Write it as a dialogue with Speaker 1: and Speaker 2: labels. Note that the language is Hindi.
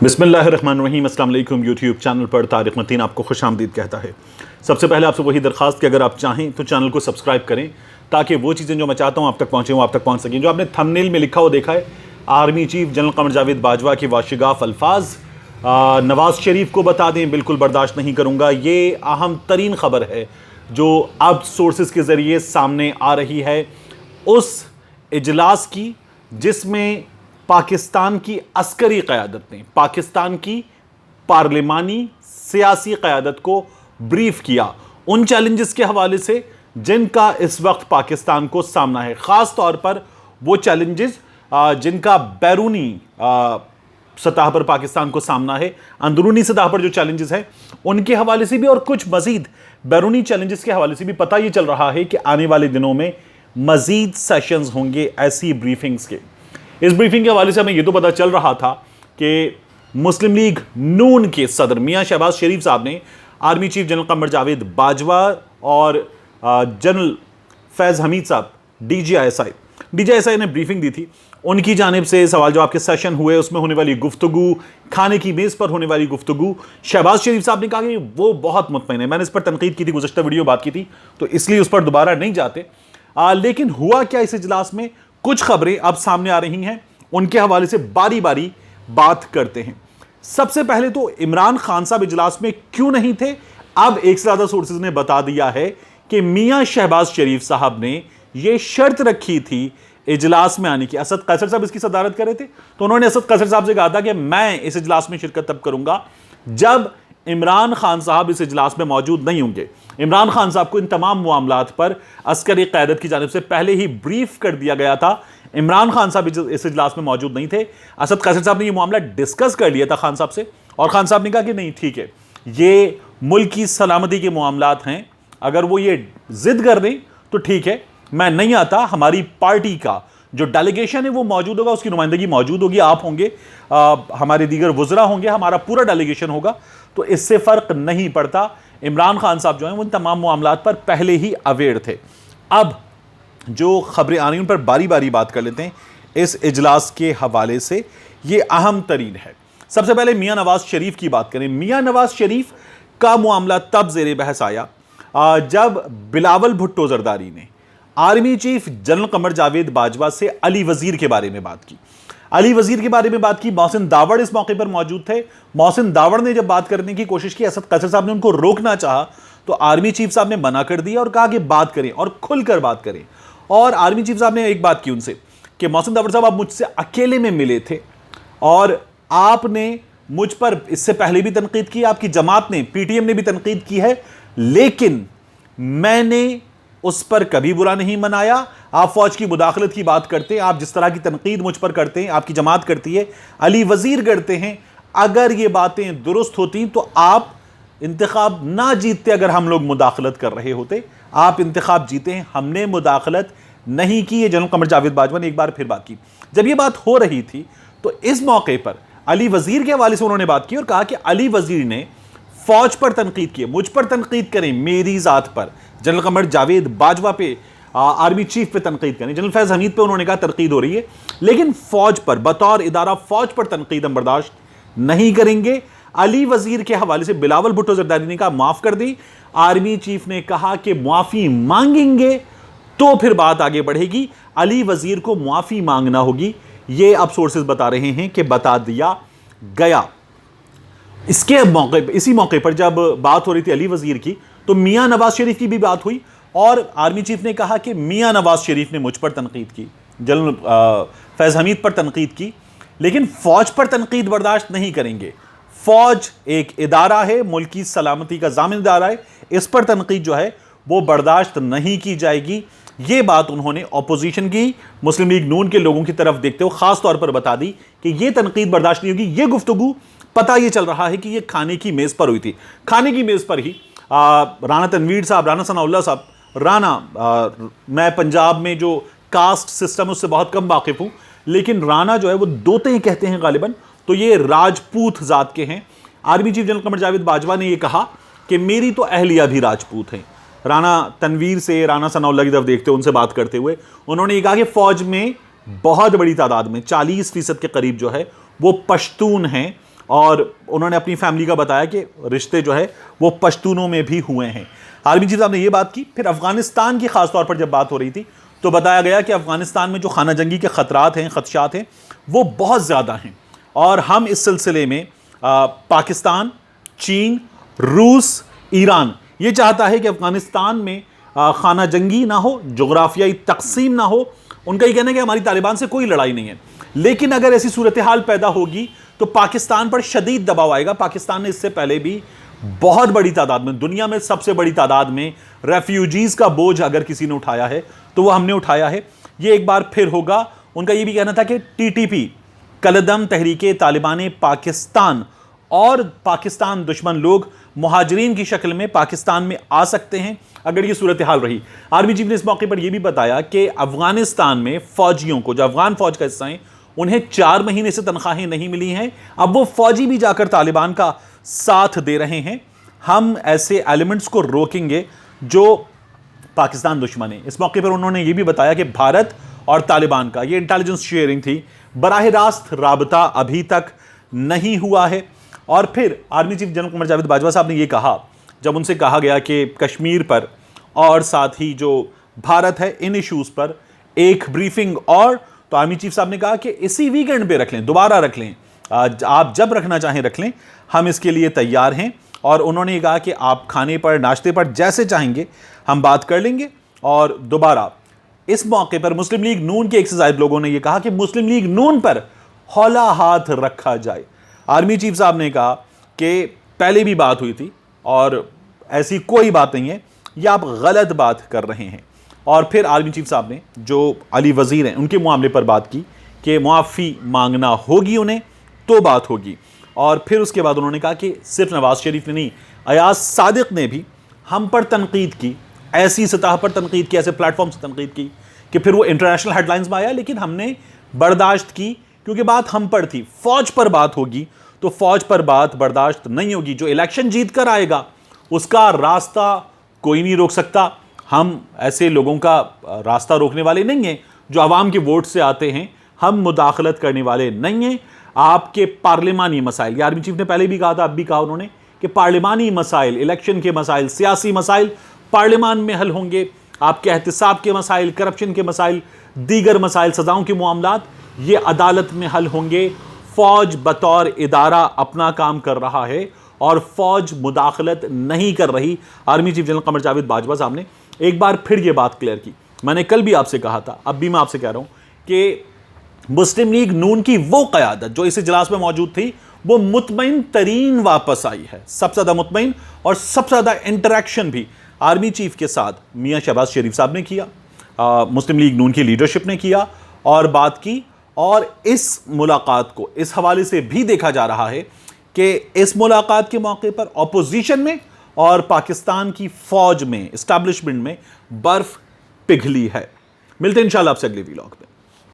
Speaker 1: बिस्मिल्लाहिर्रहमानिर्रहीम। अस्सलाम वालेकुम। यूट्यूब चैनल पर तारिक मतीन आपको खुशामदीद कहता है। सबसे पहले आपसे वही दरख्वास्त कि अगर आप चाहें तो चैनल को सब्सक्राइब करें ताकि वो चीज़ें जो मैं चाहता हूँ आप तक पहुँचें वो आप तक पहुँच सकें। जो आपने थंबनेल में लिखा हो देखा है, आर्मी चीफ जनरल बाजवा की वाशिगाफ अल्फाज नवाज़ शरीफ को बता दें, बिल्कुल बर्दाश्त नहीं करूँगा। ये अहम तरीन ख़बर है जो अब सोर्सेज़ के ज़रिए सामने आ रही है उस इजलास की जिसमें पाकिस्तान की अस्करी क़यादत ने पाकिस्तान की पार्लिमानी सियासी क़यादत को ब्रीफ किया उन चैलेंजेस के हवाले से जिनका इस वक्त पाकिस्तान को सामना है, ख़ास तौर पर वो चैलेंजेस जिनका बैरूनी सतह पर पाकिस्तान को सामना है, अंदरूनी सतह पर जो चैलेंजेस हैं उनके हवाले से भी और कुछ मज़ीद बैरूनी चैलेंजेस के हवाले से भी पता ये चल रहा है कि आने वाले दिनों में मज़ीद सेशंस होंगे ऐसी ब्रीफिंग्स के। इस ब्रीफिंग के हवाले से हमें यह तो पता चल रहा था कि मुस्लिम लीग नून के सदर मियां शहबाज शरीफ साहब ने आर्मी चीफ जनरल बाजवा और जनरल फैज़ हमीद साहब डीजीआईएसआई ने ब्रीफिंग दी थी। उनकी जानिब से सवाल जवाब के सेशन हुए, उसमें होने वाली गुफ्तगू, खाने की मेज़ पर होने वाली गुफ्तगू, शहबाज शरीफ साहब ने कहा कि वो बहुत मुतमईन है। मैंने इस पर तनकीद की थी, गुज़श्ता वीडियो बात की थी, तो इसलिए उस पर दोबारा नहीं जाते। लेकिन हुआ क्या इस इजलास में, कुछ खबरें अब सामने आ रही हैं, उनके हवाले से बारी बारी बात करते हैं। सबसे पहले तो इमरान खान साहब इजलास में क्यों नहीं थे। अब एक से ज्यादा सोर्सेज ने बता दिया है कि मियां शहबाज शरीफ साहब ने यह शर्त रखी थी इजलास में आने की। असद कैसर साहब इसकी सदारत कर रहे थे, तो उन्होंने असद कैसर साहब से कहा था कि मैं इस इजलास में शिरकत तब करूंगा जब इमरान खान साहब इस इजलास में मौजूद नहीं होंगे। इमरान खान साहब को इन तमाम मामलात पर अस्करी क़यादत की जानिब से पहले ही ब्रीफ कर दिया गया था। इमरान खान साहब इस इजलास में मौजूद नहीं थे। असद कैसर साहब ने यह मामला डिस्कस कर लिया था खान साहब से, और खान साहब ने कहा कि नहीं ठीक है, ये मुल्क की सलामती के मामलात हैं, अगर वो ये जिद कर दें तो ठीक है, मैं नहीं आता। हमारी पार्टी का जो डेलीगेशन है वो मौजूद होगा, उसकी नुमाइंदगी मौजूद होगी, आप होंगे, हमारे दीगर वज़रा होंगे, हमारा पूरा डेलीगेशन होगा, तो इससे फ़र्क नहीं पड़ता। इमरान खान साहब जो हैं वो इन तमाम मामलात पर पहले ही अवेयर थे। अब जो खबरें आ रही हैं उन पर बारी बारी बात कर लेते हैं इस इजलास के हवाले से। ये अहम तरीन है। सबसे पहले मियां नवाज शरीफ की बात करें। मियां नवाज शरीफ का मामला तब ज़ेरे बहस आया जब बिलावल भुट्टो जरदारी ने आर्मी चीफ जनरल बाजवा से अली वजीर के बारे में बात की। अली वजीर के बारे में बात की। मोहसिन दावड़ इस मौके पर मौजूद थे। मोहसिन दावड़ ने जब बात करने की कोशिश की, असद कैसर साहब ने उनको रोकना चाहा, तो आर्मी चीफ साहब ने मना कर दिया और कहा कि बात करें और खुलकर बात करें। और आर्मी चीफ साहब ने एक बात की उनसे कि मोहसिन दावड़ साहब, आप मुझसे अकेले में मिले थे और आपने मुझ पर इससे पहले भी तनकीद की, आपकी जमात ने, पीटीएम ने भी तनकीद की है, लेकिन मैंने उस पर कभी बुरा नहीं मनाया। आप फौज की मुदाखलत की बात करते हैं, आप जिस तरह की तनकीद मुझ पर करते हैं, आपकी जमात करती है, अली वजीर करते हैं, अगर ये बातें दुरुस्त होती तो आप इंतखाब ना जीतते। अगर हम लोग मुदाखलत कर रहे होते, आप इंतखाब जीते हैं, हमने मुदाखलत नहीं की। ये जनरल बाजवा ने एक बार फिर बात की। जब ये बात हो रही थी तो इस मौके पर अली वजीर के हवाले से उन्होंने बात की और कहा कि अली वजीर ने फौज पर तनकीद की, मुझ पर तनकीद करें, मेरी ज़ात पर, जनरल बाजवा पे, आर्मी चीफ पे तनकीद करें, जनरल फैज़ हमीद पे उन्होंने कहा तनकीद हो रही है, लेकिन फौज पर, बतौर इदारा फौज पर तनकीद हम बर्दाश्त नहीं करेंगे। अली वजीर के हवाले से बिलावल भुट्टो जरदारी ने कहा माफ़ कर दी। आर्मी चीफ ने कहा कि मुआफ़ी मांगेंगे तो फिर बात आगे बढ़ेगी। अली वजीर को मुआफ़ी मांगना होगी, ये अब सोर्सेज बता रहे हैं कि बता दिया गया। इसी मौके पर जब बात हो रही थी अली वजीर की, तो मियां नवाज शरीफ की भी बात हुई और आर्मी चीफ ने कहा कि मियां नवाज शरीफ ने मुझ पर तनकीद की, जनरल फैज़ हमीद पर तनकीद की, लेकिन फौज पर तनकीद बर्दाश्त नहीं करेंगे। फौज एक इदारा है, मुल्क की सलामती का ज़ामिन इदारा है, इस पर तनकीद जो है वो बर्दाश्त नहीं की जाएगी। ये बात उन्होंने ऑपोजिशन की, मुस्लिम लीग नून के लोगों की तरफ देखते हुए खास तौर पर बता दी कि ये तनकीद बर्दाश्त नहीं होगी। ये गुफ्तगू पता ये चल रहा है कि ये खाने की मेज़ पर हुई थी। खाने की मेज़ पर ही राना तनवीर साहब, राना सनाउल्लाह साहब, मैं पंजाब में जो कास्ट सिस्टम है उससे बहुत कम वाकिफ़ हूँ, लेकिन राना जो है वो दोते ही कहते हैं गालिबन, तो ये राजपूत ज़ात के हैं। आर्मी चीफ जनरल बाजवा ने ये कहा कि मेरी तो अहलिया भी राजपूत हैं। राना तनवीर से, राना सनाउल्लाह की तरफ देखते हुए उनसे बात करते हुए उन्होंने ये कहा कि फ़ौज में बहुत बड़ी तादाद में 40% के करीब जो है वो पश्तून हैं और उन्होंने अपनी फैमिली का बताया कि रिश्ते जो है वो पश्तूनों में भी हुए हैं। आर्मी चीफ साहब ने ये बात की। फिर अफगानिस्तान की खास तौर पर जब बात हो रही थी तो बताया गया कि अफगानिस्तान में जो खाना जंगी के खदशात हैं वो बहुत ज़्यादा हैं, और हम इस सिलसिले में पाकिस्तान, चीन, रूस, ईरान ये चाहता है कि अफगानिस्तान में खाना जंगी ना हो, जोग्राफियाई तकसीम ना हो। उनका ये कहना है कि हमारी तालिबान से कोई लड़ाई नहीं है, लेकिन अगर ऐसी सूरत हाल पैदा होगी तो पाकिस्तान पर शदीद दबाव आएगा। पाकिस्तान ने इससे पहले भी बहुत बड़ी तादाद में, दुनिया में सबसे बड़ी तादाद में रेफ्यूजीज का बोझ अगर किसी ने उठाया है तो वो हमने उठाया है। ये एक बार फिर होगा। उनका ये भी कहना था कि टीटीपी, कलदम तहरीके तालिबान पाकिस्तान और पाकिस्तान दुश्मन लोग मुहाजिरीन की शक्ल में पाकिस्तान में आ सकते हैं अगर ये सूरत हाल रही। आर्मी चीफ ने इस मौके पर यह भी बताया कि अफगानिस्तान में फौजियों को, जो अफगान फौज का हिस्सा हैं, उन्हें 4 महीने से तनख्वाहें नहीं मिली हैं। अब वो फौजी भी जाकर तालिबान का साथ दे रहे हैं। हम ऐसे एलिमेंट्स को रोकेंगे जो पाकिस्तान दुश्मन है। इस मौके पर उन्होंने ये भी बताया कि भारत और तालिबान का ये इंटेलिजेंस शेयरिंग थी, बराह रास्त राबता अभी तक नहीं हुआ है। और फिर आर्मी चीफ जनरल बाजवा साहब ने ये कहा, जब उनसे कहा गया कि कश्मीर पर और साथ ही जो भारत है इन इश्यूज पर एक ब्रीफिंग, और तो आर्मी चीफ साहब ने कहा कि इसी वीकेंड पे रख लें, दोबारा रख लें, आप जब रखना चाहें रख लें, हम इसके लिए तैयार हैं। और उन्होंने कहा कि आप खाने पर, नाश्ते पर जैसे चाहेंगे हम बात कर लेंगे। और दोबारा इस मौके पर मुस्लिम लीग नून के एक से ज्यादा लोगों ने यह कहा कि मुस्लिम लीग नून पर हौला हाथ रखा जाए। आर्मी चीफ साहब ने कहा कि पहले भी बात हुई थी और ऐसी कोई बात नहीं है, ये आप गलत बात कर रहे हैं। और फिर आर्मी चीफ साहब ने जो अली वजीर हैं उनके मामले पर बात की कि मुआफ़ी मांगना होगी उन्हें तो बात होगी। और फिर उसके बाद उन्होंने कहा कि सिर्फ नवाज शरीफ ने नहीं, अयाज सादिक ने भी हम पर तनकीद की, ऐसी सतह पर तनकीद की, ऐसे प्लेटफॉर्म से तनकीद की कि फिर वो इंटरनेशनल हेडलाइंस में आया, लेकिन हमने बर्दाश्त की क्योंकि बात हम पर थी। फौज पर बात होगी तो फौज पर बात बर्दाश्त नहीं होगी। जो इलेक्शन जीत कर आएगा उसका रास्ता कोई नहीं रोक सकता। हम ऐसे लोगों का रास्ता रोकने वाले नहीं हैं जो आवाम के वोट से आते हैं। हम मुदाखलत करने वाले नहीं हैं। आपके पार्लिमानी मसाइल, ये आर्मी चीफ ने पहले भी कहा था, अब भी कहा उन्होंने कि पार्लिमानी मसाइल, इलेक्शन के मसाइल, सियासी मसाइल पार्लिमान में हल होंगे। आपके एहतिसाब के मसाइल, करप्शन के मसाइल, दीगर मसाइल, सजाओं के मामलात, ये अदालत में हल होंगे। फौज बतौर इदारा अपना काम कर रहा है और फौज मुदाखलत नहीं कर रही। Army chief general Qamar Javed Bajwa साहब ने एक बार फिर ये बात क्लियर की। मैंने कल भी आपसे कहा था, अब भी मैं आपसे कह रहा हूं कि मुस्लिम लीग नून की वो क़यादत जो इस इजलास में मौजूद थी वो मुतमईन तरीन वापस आई है। सबसे ज़्यादा मुतमईन और सबसे ज़्यादा इंटरेक्शन भी आर्मी चीफ के साथ मियाँ शहबाज शरीफ साहब ने किया, मुस्लिम लीग नून की लीडरशिप ने किया और बात की। और इस मुलाकात को इस हवाले से भी देखा जा रहा है कि इस मुलाकात के मौके पर ऑपोजिशन में और पाकिस्तान की फौज में, एस्टैब्लिशमेंट में बर्फ पिघली है। मिलते हैं इंशाल्लाह आपसे अगले व्लॉग में।